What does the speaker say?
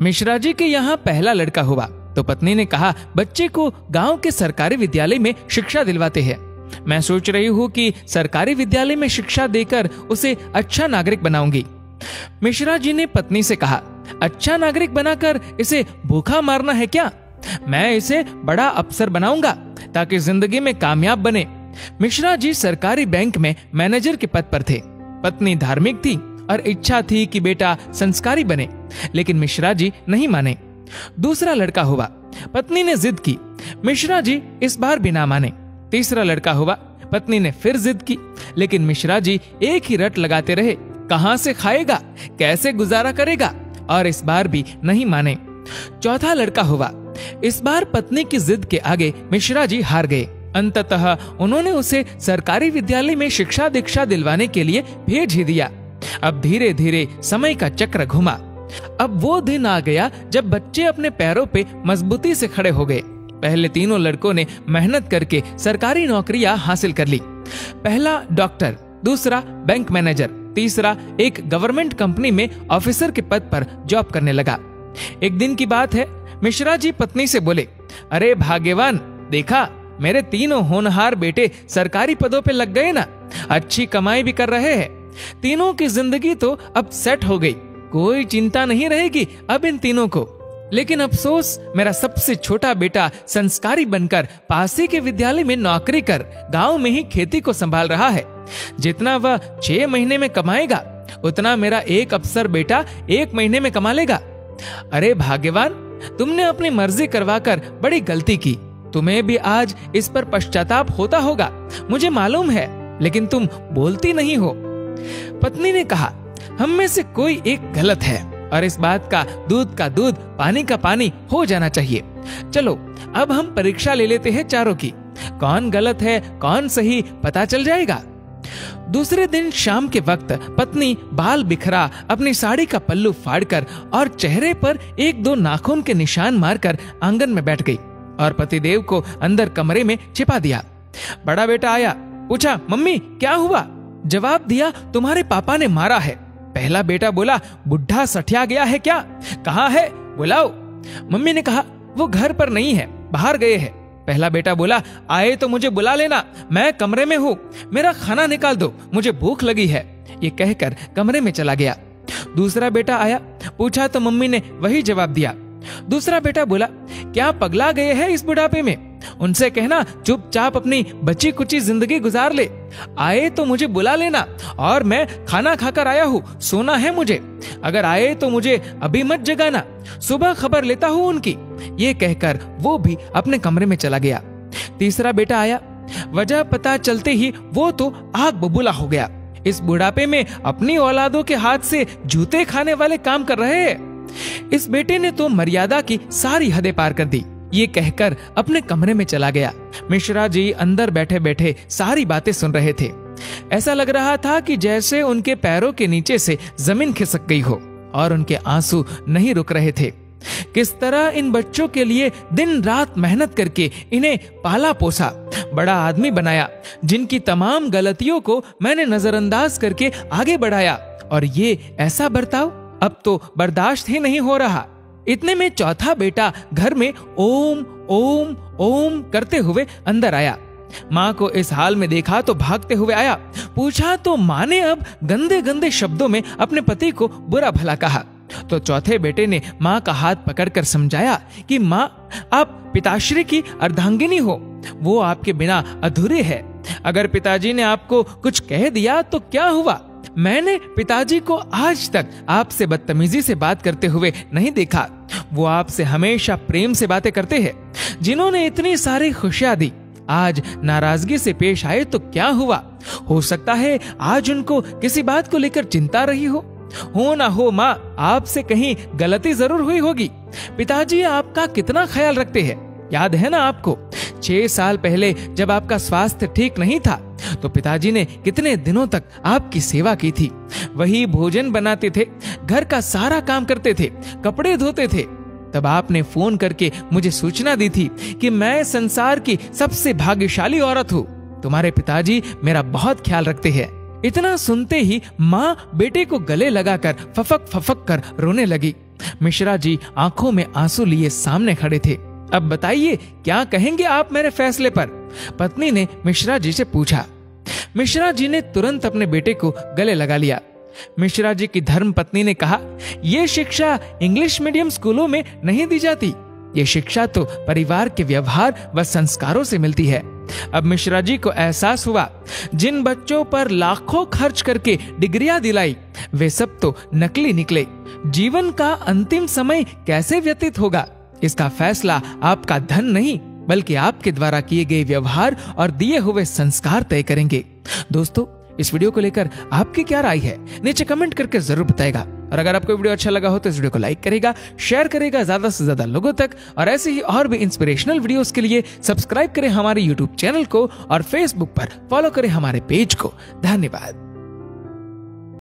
मिश्रा जी के यहाँ पहला लड़का हुआ तो पत्नी ने कहा, बच्चे को गांव के सरकारी विद्यालय में शिक्षा दिलवाते हैं। मैं सोच रही हूँ कि सरकारी विद्यालय में शिक्षा देकर उसे अच्छा नागरिक बनाऊंगी। मिश्रा जी ने पत्नी से कहा, अच्छा नागरिक बनाकर इसे भूखा मारना है क्या? मैं इसे बड़ा अफसर बनाऊंगा ताकि जिंदगी में कामयाब बने। मिश्रा जी सरकारी बैंक में मैनेजर के पद पर थे। पत्नी धार्मिक थी और इच्छा थी कि बेटा संस्कारी बने, लेकिन मिश्रा जी नहीं माने। दूसरा लड़का हुआ, पत्नी ने जिद की, मिश्रा जी इस बार भी ना माने। तीसरा लड़का हुआ, पत्नी ने फिर जिद की, लेकिन मिश्रा जी एक ही रट लगाते रहे, कहां से खाएगा, कैसे गुजारा करेगा, और इस बार भी नहीं माने। चौथा लड़का हुआ। इस बार पत्नी की जिद के आगे मिश्रा जी हार गए। अंततः उन्होंने उसे सरकारी विद्यालय में शिक्षा दीक्षा दिलवाने के लिए भेज ही दिया। अब धीरे धीरे समय का चक्र घुमा। अब वो दिन आ गया जब बच्चे अपने पैरों पे मजबूती से खड़े हो गए। पहले तीनों लड़कों ने मेहनत करके सरकारी नौकरियां हासिल कर ली। पहला डॉक्टर, दूसरा बैंक मैनेजर, तीसरा एक गवर्नमेंट कंपनी में ऑफिसर के पद पर जॉब करने लगा। एक दिन की बात है, मिश्रा जी पत्नी से बोले, अरे भाग्यवान, देखा मेरे तीनों होनहार बेटे सरकारी पदों पे लग गए ना, अच्छी कमाई भी कर रहे हैं। तीनों की जिंदगी तो अब सेट हो गई, कोई चिंता नहीं रहेगी अब इन तीनों को। लेकिन अफसोस, मेरा सबसे छोटा बेटा संस्कारी बनकर पास ही के विद्यालय में नौकरी कर गांव में ही खेती को संभाल रहा है। जितना वह 6 महीने में कमाएगा उतना मेरा एक अफसर बेटा 1 महीने में कमा लेगा। अरे भाग्यवान, तुमने अपनी मर्जी करवाकर बड़ी गलती की। तुम्हें भी आज इस पर पश्चाताप होता होगा, मुझे मालूम है, लेकिन तुम बोलती नहीं हो। पत्नी ने कहा, हम में से कोई एक गलत है और इस बात का दूध पानी का पानी हो जाना चाहिए। चलो अब हम परीक्षा ले लेते हैं चारों की, कौन गलत है कौन सही पता चल जाएगा। दूसरे दिन शाम के वक्त पत्नी बाल बिखरा अपनी साड़ी का पल्लू फाड़कर और चेहरे पर 1-2 नाखून के निशान मारकर आंगन में बैठ गई और पतिदेव को अंदर कमरे में छिपा दिया। बड़ा बेटा आया, पूछा, मम्मी क्या हुआ? जवाब दिया, तुम्हारे पापा ने मारा है। पहला बेटा बोला, बुढ़ा सठिया गया है क्या? कहाँ है, बुलाओ। मम्मी ने कहा, वो घर पर नहीं है, बाहर गए हैं। पहला बेटा बोला, आए तो मुझे बुला लेना, मैं कमरे में हूँ, मेरा खाना निकाल दो, मुझे भूख लगी है। ये कहकर कमरे में चला गया। दूसरा बेटा आया, पूछा तो मम्मी ने वही जवाब दिया। दूसरा बेटा बोला, क्या पगला गए हैं इस बुढ़ापे में? उनसे कहना चुपचाप अपनी बची कुची जिंदगी गुजार ले। आए तो मुझे बुला लेना, और मैं खाना खाकर आया हूँ, सोना है मुझे। अगर आए तो मुझे अभी मत जगाना, सुबह खबर लेता हूँ उनकी। ये कहकर वो भी अपने कमरे में चला गया। तीसरा बेटा आया, वजह पता चलते ही वो तो आग बबूला हो गया। इस बुढ़ापे में अपनी औलादों के हाथ से जूते खाने वाले काम कर रहे हैं। इस बेटे ने तो मर्यादा की सारी हदें पार कर दी। ये कहकर अपने कमरे में चला गया। मिश्रा जी अंदर बैठे बैठे सारी बातें सुन रहे थे। ऐसा लग रहा था कि जैसे उनके पैरों के नीचे से जमीन खिसक गई हो और उनके आंसू नहीं रुक रहे थे। किस तरह इन बच्चों के लिए दिन रात मेहनत करके इन्हें पाला पोसा, बड़ा आदमी बनाया, जिनकी तमाम गलतियों को मैंने नजरअंदाज करके आगे बढ़ाया, और ये ऐसा बर्ताव अब तो बर्दाश्त ही नहीं हो रहा। इतने में चौथा बेटा घर में ओम ओम ओम करते हुए अंदर आया। माँ को इस हाल में देखा तो भागते हुए आया। पूछा तो माँ ने अब गंदे गंदे शब्दों में अपने पति को बुरा भला कहा। तो चौथे बेटे ने माँ का हाथ पकड़कर समझाया कि माँ, आप पिताश्री की अर्धांगिनी हो, वो आपके बिना अधूरे है। अगर पिताजी ने आपको कुछ कह दिया तो क्या हुआ? मैंने पिताजी को आज तक आपसे बदतमीजी से बात करते हुए नहीं देखा। वो आपसे हमेशा प्रेम से बातें करते हैं। जिन्होंने इतनी सारी खुशियां दी, आज नाराजगी से पेश आए तो क्या हुआ? हो सकता है आज उनको किसी बात को लेकर चिंता रही हो ना हो माँ, आपसे कहीं गलती जरूर हुई होगी। पिताजी आपका कितना ख्याल रखते हैं, याद है ना आपको? 6 साल पहले जब आपका स्वास्थ्य ठीक नहीं था तो पिताजी ने कितने दिनों तक आपकी सेवा की थी। वही भोजन बनाते थे, घर का सारा काम करते थे, कपड़े धोते थे। तब आपने फोन करके मुझे सूचना दी थी कि मैं संसार की सबसे भाग्यशाली औरत हूँ। तुम्हारे पिताजी मेरा बहुत ख्याल रखते हैं। इतना सुनते ही माँ बेटे को गले लगाकर फफक फफक कर रोने लगी। मिश्रा जी आंखों में आंसू लिए सामने खड़े थे। अब बताइए, क्या कहेंगे आप मेरे फैसले पर? पत्नी ने मिश्रा जी से पूछा। मिश्रा जी ने तुरंत अपने बेटे को गले लगा लिया। मिश्रा जी की धर्म पत्नी ने कहा, यह शिक्षा इंग्लिश मीडियम स्कूलों में नहीं दी जाती। ये शिक्षा तो परिवार के व्यवहार व संस्कारों से मिलती है। अब मिश्रा जी को एहसास हुआ, जिन बच्चों पर लाखों खर्च करके डिग्रियां दिलाई, वे सब तो नकली निकले। जीवन का अंतिम समय कैसे व्यतीत होगा, इसका फैसला आपका धन नहीं, बल्कि आपके द्वारा किए गए व्यवहार और दिए हुए संस्कार तय करेंगे। दोस्तों, इस वीडियो को लेकर आपकी क्या राय है, नीचे कमेंट करके जरूर बताएगा। और अगर आपको वीडियो अच्छा लगा हो तो इस वीडियो को लाइक करेगा, शेयर करेगा ज्यादा से ज्यादा लोगों तक। और ऐसे ही और भी इंस्पिरेशनल वीडियोस के लिए सब्सक्राइब करें हमारे यूट्यूब चैनल को और फेसबुक पर फॉलो करें हमारे पेज को। धन्यवाद।